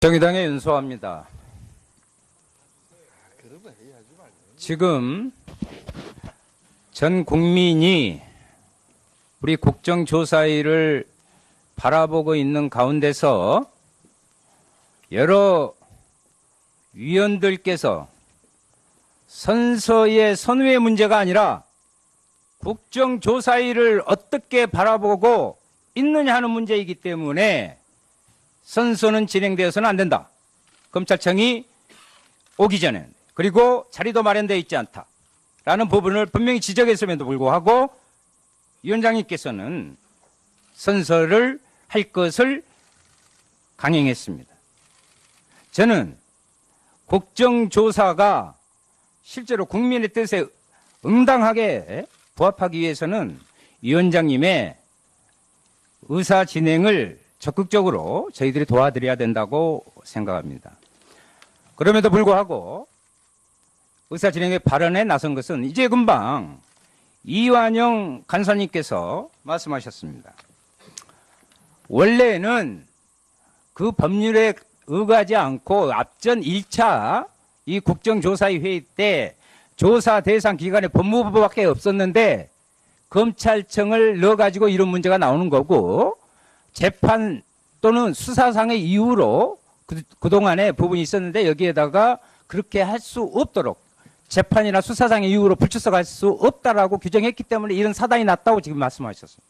정의당에 연소합니다. 지금 전 국민이 우리 국정조사위를 바라보고 있는 가운데서 여러 위원들께서 선서의 선후의 문제가 아니라 국정조사위를 어떻게 바라보고 있느냐 하는 문제이기 때문에 선서는 진행되어서는 안 된다. 검찰청이 오기 전에 그리고 자리도 마련되어 있지 않다라는 부분을 분명히 지적했음에도 불구하고 위원장님께서는 선서를 할 것을 강행했습니다. 저는 국정조사가 실제로 국민의 뜻에 응당하게 부합하기 위해서는 위원장님의 의사 진행을 적극적으로 저희들이 도와드려야 된다고 생각합니다. 그럼에도 불구하고 의사 진행의 발언에 나선 것은 이제 금방 이완영 간사님께서 말씀하셨습니다. 원래는 그 법률에 의거하지 않고 앞전 1차 이 국정조사위 회의 때 조사 대상 기관에 법무부밖에 없었는데 검찰청을 넣어가지고 이런 문제가 나오는 거고 재판 또는 수사상의 이유로 그동안에 부분이 있었는데 여기에다가 그렇게 할 수 없도록 재판이나 수사상의 이유로 불출석할 수 없다라고 규정했기 때문에 이런 사단이 났다고 지금 말씀하셨습니다.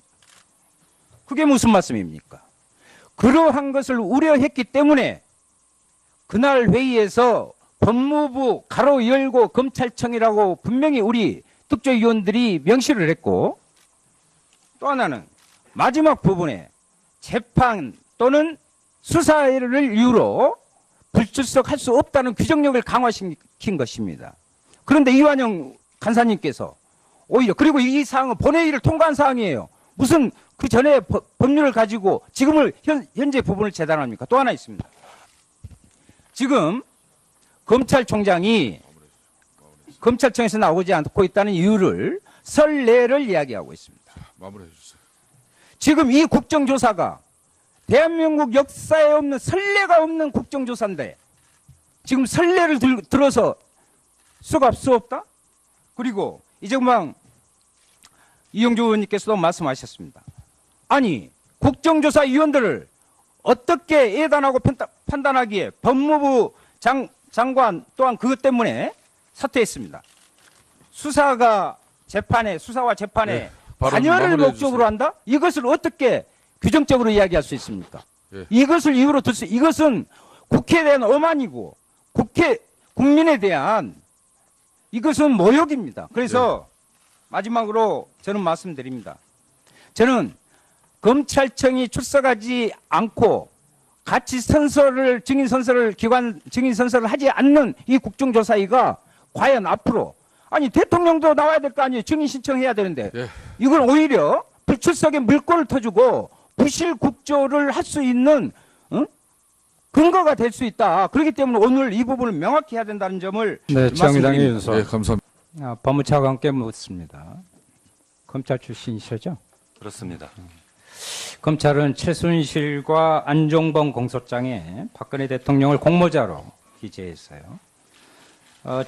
그게 무슨 말씀입니까? 그러한 것을 우려했기 때문에 그날 회의에서 법무부 가로 열고 검찰청이라고 분명히 우리 특조위원들이 명시를 했고 또 하나는 마지막 부분에 재판 또는 수사를 이유로 불출석할 수 없다는 규정력을 강화시킨 것입니다. 그런데 이완영 간사님께서 오히려 그리고 이 사항은 본회의를 통과한 사항이에요. 무슨 그 전에 법률을 가지고 지금을 현재 부분을 재단합니까? 또 하나 있습니다. 지금 검찰총장이 검찰청에서 나오지 않고 있다는 이유를 선례를 이야기하고 있습니다. 마무리해 주세요. 지금 이 국정조사가 대한민국 역사에 없는 선례가 없는 국정조사인데 지금 선례를 들어서 수갑 수 없다? 그리고 이제 금방 이용주 의원님께서도 말씀하셨습니다. 아니 국정조사위원들을 어떻게 예단하고 판단하기에 법무부 장관 또한 그것 때문에 사퇴했습니다. 수사와 재판에 관여를 목적으로 한다? 이것을 어떻게 규정적으로 이야기할 수 있습니까? 예. 이것을 이유로 이것은 국회에 대한 엄한이고 국민에 대한 이것은 모욕입니다. 그래서 마지막으로 저는 말씀드립니다. 저는 검찰청이 출석하지 않고 같이 증인 선서를 하지 않는 이 국정조사위가 과연 앞으로 아니 대통령도 나와야 될 거 아니에요. 증인 신청해야 되는데 이걸 오히려 불출석에 물꼬를 터주고 부실 국조를 할 수 있는 근거가 될 수 있다. 그렇기 때문에 오늘 이 부분을 명확히 해야 된다는 점을 정의당의 윤소. 네, 감사합니다. 법무차관께 묻습니다. 검찰 출신이시죠? 그렇습니다. 검찰은 최순실과 안종범 공소장에 박근혜 대통령을 공모자로 기재했어요.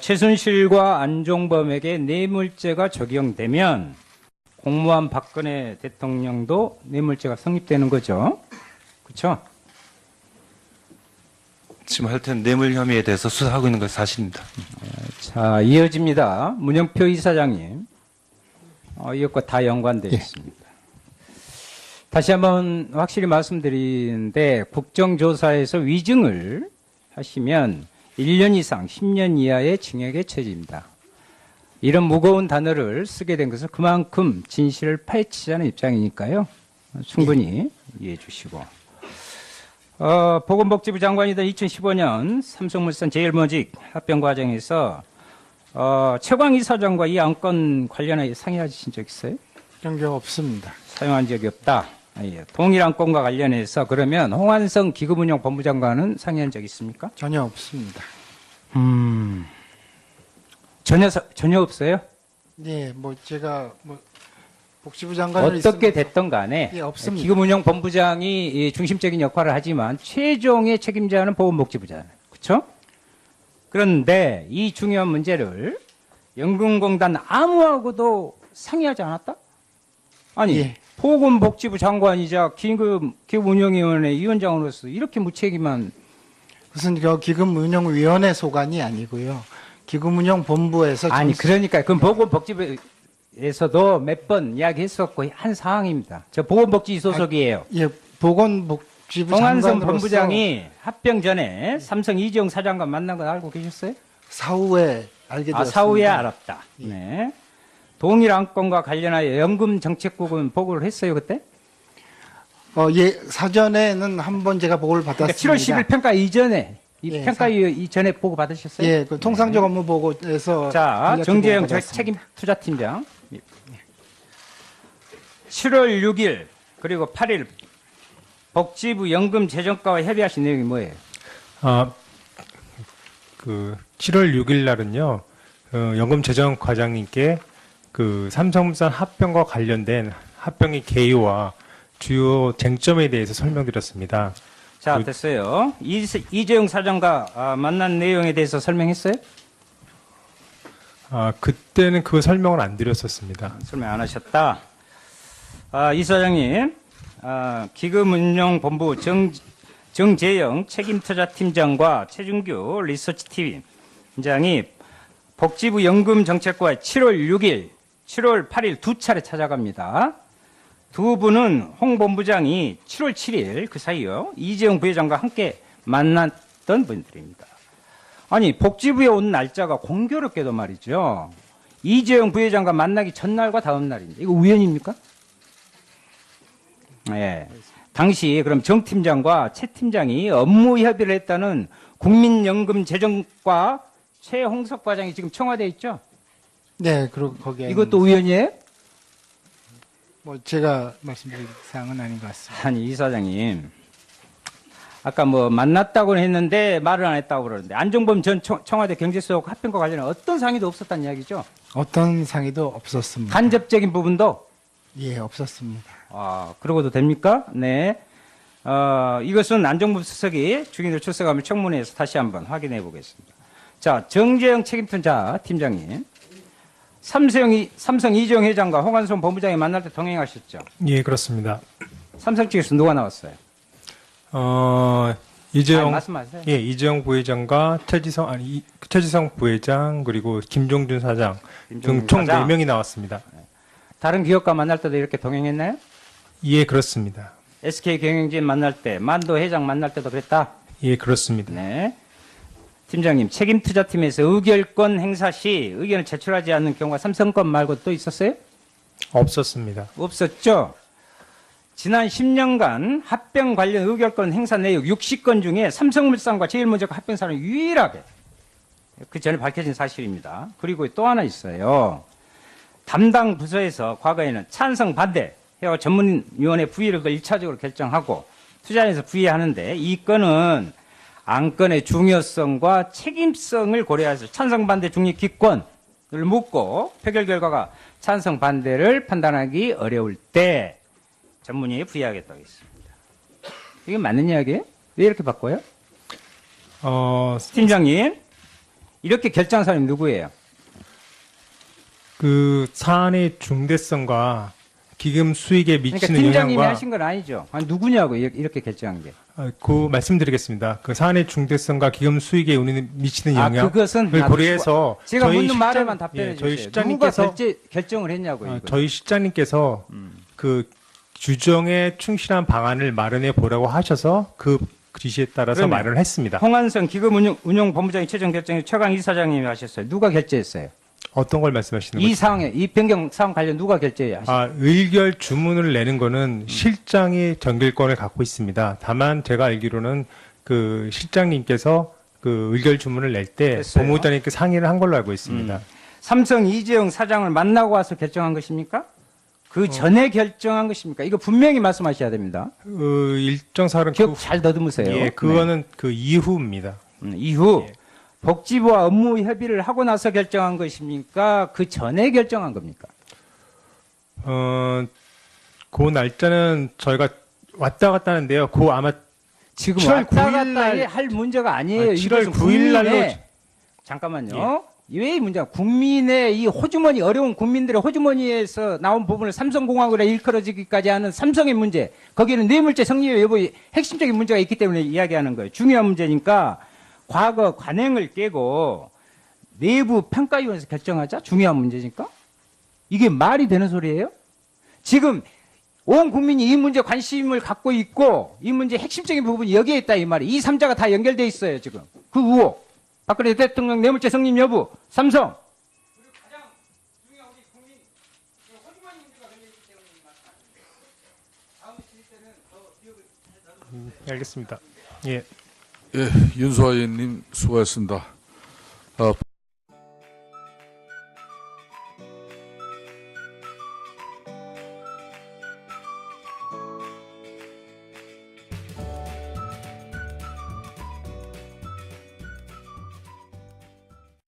최순실과 안종범에게 뇌물죄가 적용되면 공모한 박근혜 대통령도 뇌물죄가 성립되는 거죠. 그렇죠? 지금 하여튼 뇌물 혐의에 대해서 수사하고 있는 것이 사실입니다. 자, 이어집니다. 문영표 이사장님. 이것과 다 연관되어 있습니다. 다시 한번 확실히 말씀드리는데 국정조사에서 위증을 하시면 1년 이상 10년 이하의 징역에 처해집니다. 이런 무거운 단어를 쓰게 된 것은 그만큼 진실을 파헤치자는 입장이니까요. 충분히 이해해 주시고. 보건복지부 장관이던 2015년 삼성물산 제일모직 합병 과정에서 최광 이사장과 이 안건 관련해 상의하신 적 있어요? 그런 적 없습니다. 사용한 적이 없다. 예. 동일 안건과 관련해서 그러면 홍한성 기금운용본부장관은 상의한 적 있습니까? 전혀 없습니다. 전혀 없어요? 네, 제가 복지부 장관을 어떻게 됐던 간에 예, 없습니다. 기금운용본부장이 이 중심적인 역할을 하지만 최종의 책임자는 보건복지부잖아요. 그렇죠? 그런데 이 중요한 문제를 연금공단 아무하고도 상의하지 않았다? 아니 예. 보건복지부 장관이자 기금운용위원회 위원장으로서 이렇게 무책임한 무슨 기금운용위원회 소관이 아니고요. 기금운용본부에서 아니 그러니까 그건 보건복지부에서도 몇 번 이야기했었고 한 사항입니다. 저 보건복지 소속이에요. 예, 보건복지부 홍한선 장관으로서 본부장이 합병 전에 삼성 이재용 사장과 만난 거 알고 계셨어요? 사후에 알게 되었습니다. 사후에 알았다. 네. 동일 안건과 관련하여 연금정책국은 보고를 했어요 그때? 예, 사전에는 한번 제가 보고를 그러니까 받았습니다. 7월 10일 평가 이전에 예, 평가위원 이전에 보고 받으셨어요? 예, 그 통상적 업무 보고에서 자, 간략히 정재영 보고받았습니다. 책임 투자팀장. 7월 6일 그리고 8일 복지부 연금 재정과와 협의하신 내용이 뭐예요? 그 7월 6일 날은요, 연금 재정 과장님께 그 삼성물산 합병과 관련된 합병의 개요와 주요 쟁점에 대해서 설명드렸습니다. 자, 됐어요. 이재용 사장과 만난 내용에 대해서 설명했어요? 그때는 그 설명을 안 드렸었습니다. 설명 안 하셨다. 이 사장님, 기금운용본부 정재영 책임투자팀장과 최준규 리서치팀장이 복지부 연금정책과에 7월 6일, 7월 8일 두 차례 찾아갑니다. 두 분은 홍 본부장이 7월 7일 그 사이요 이재용 부회장과 함께 만났던 분들입니다. 아니 복지부에 온 날짜가 공교롭게도 말이죠. 이재용 부회장과 만나기 전날과 다음 날입니다. 이거 우연입니까? 예. 당시 그럼 정 팀장과 최 팀장이 업무 협의를 했다는 국민연금재정과 최홍석 과장이 지금 청와대에 있죠? 네, 그리고 거기에 이것도 우연이에요? 뭐 제가 말씀드릴 사항은 아닌 것 같습니다. 아니 이 사장님 아까 뭐 만났다고는 했는데 말을 안 했다고 그러는데 안종범 전 청와대 경제수석 합병과 관련해 어떤 상의도 없었다는 이야기죠? 어떤 상의도 없었습니다. 간접적인 부분도 예, 없었습니다. 그러고도 됩니까? 네. 이것은 안종범 수석이 주기들 출석하면 청문회에서 다시 한번 확인해 보겠습니다. 자, 정재영 책임투자 팀장님. 삼성 이재용 회장과 홍한선 본부장이 만날 때 동행하셨죠? 예, 그렇습니다. 삼성 측에서 누가 나왔어요? 이재용, 말씀하세요. 예, 이재용 부회장과 최지성 부회장 그리고 김종준 사장 등 총 사장. 4명이 나왔습니다. 다른 기업과 만날 때도 이렇게 동행했나요? 예, 그렇습니다. SK 경영진 만날 때, 만도 회장 만날 때도 그랬다? 예, 그렇습니다. 네. 팀장님, 책임투자팀에서 의결권 행사 시 의견을 제출하지 않는 경우가 삼성건 말고 또 있었어요? 없었습니다. 없었죠? 지난 10년간 합병 관련 의결권 행사 내역 60건 중에 삼성물산과 제일모직과 합병 사람이 유일하게 그 전에 밝혀진 사실입니다. 그리고 또 하나 있어요. 담당 부서에서 과거에는 찬성 반대 해와 전문위원회 부의를 1차적으로 결정하고 투자에서 부의하는데 이 건은 안건의 중요성과 책임성을 고려해서 찬성 반대 중립 기권을 묻고 표결 결과가 찬성 반대를 판단하기 어려울 때 전문위에 부의하겠다고 했습니다. 이게 맞는 이야기예요? 왜 이렇게 바꿔요? 팀장님, 이렇게 결정한 사람이 누구예요? 그 사안의 중대성과 기금 수익에 그러니까 미치는 팀장님이 영향과 하신 건 아니죠. 아니, 누구냐고 이렇게 결정한 게. 그 말씀드리겠습니다. 그 사안의 중대성과 기금 수익에 미치는 영향을 그것은 고려해서 제가 저희 묻는 실장- 말에만 답변해 예, 저희 주세요. 실장님께서 누가 결정을 했냐고요. 이거. 저희 실장님께서 그 규정에 충실한 방안을 마련해 보라고 하셔서 그 지시에 따라서 그러면 마련을 했습니다. 홍한선 기금운용본부장이 최종 결정이 최강 이사장님이 하셨어요. 누가 결재했어요? 어떤 걸 말씀하시는 이 거죠? 상황에 이 변경 사항 관련 누가 결재하셨어요? 의결 주문을 내는 거는 실장이 정결권을 갖고 있습니다. 다만 제가 알기로는 그 실장님께서 그 의결 주문을 낼 때 됐어요. 법무부장님께 상의를 한 걸로 알고 있습니다. 삼성 이재용 사장을 만나고 와서 결정한 것입니까? 그 전에 결정한 것입니까? 이거 분명히 말씀하셔야 됩니다. 일정 사항은 기억 잘 더듬으세요. 예, 그거는 그 이후입니다. 이후 예. 복지부와 업무 협의를 하고 나서 결정한 것입니까? 그 전에 결정한 겁니까? 그 날짜는 저희가 왔다 갔다 하는데요. 그 아마 지금 7월 왔다 9일 갔다 날- 할 문제가 아니에요. 7월 이것은 9일 날로 국민의- 잠깐만요. 왜 문제가 국민의 이 호주머니 어려운 국민들의 호주머니에서 나온 부분을 삼성공학으로 일컬어지기까지 하는 삼성의 문제. 거기에는 뇌물죄 성립 여부의 핵심적인 문제가 있기 때문에 이야기하는 거예요. 중요한 문제니까 과거 관행을 깨고 내부 평가위원회에서 결정하자. 중요한 문제니까. 이게 말이 되는 소리예요? 지금 온 국민이 이 문제 관심을 갖고 있고 이 문제 핵심적인 부분이 여기에 있다 이 말이. 이 3자가 다 연결돼 있어요 지금. 그 의혹. 박근혜 대통령 뇌물죄 성립 여부. 삼성. 그리고 가장 중요한 우리 국민 호주머니 문제가 걸려있기 때문에 이 말씀드립니다. 다음 시일 때는 더 기억을 알겠습니다. 예. 예, 윤수아 의원님 수고하셨습니다.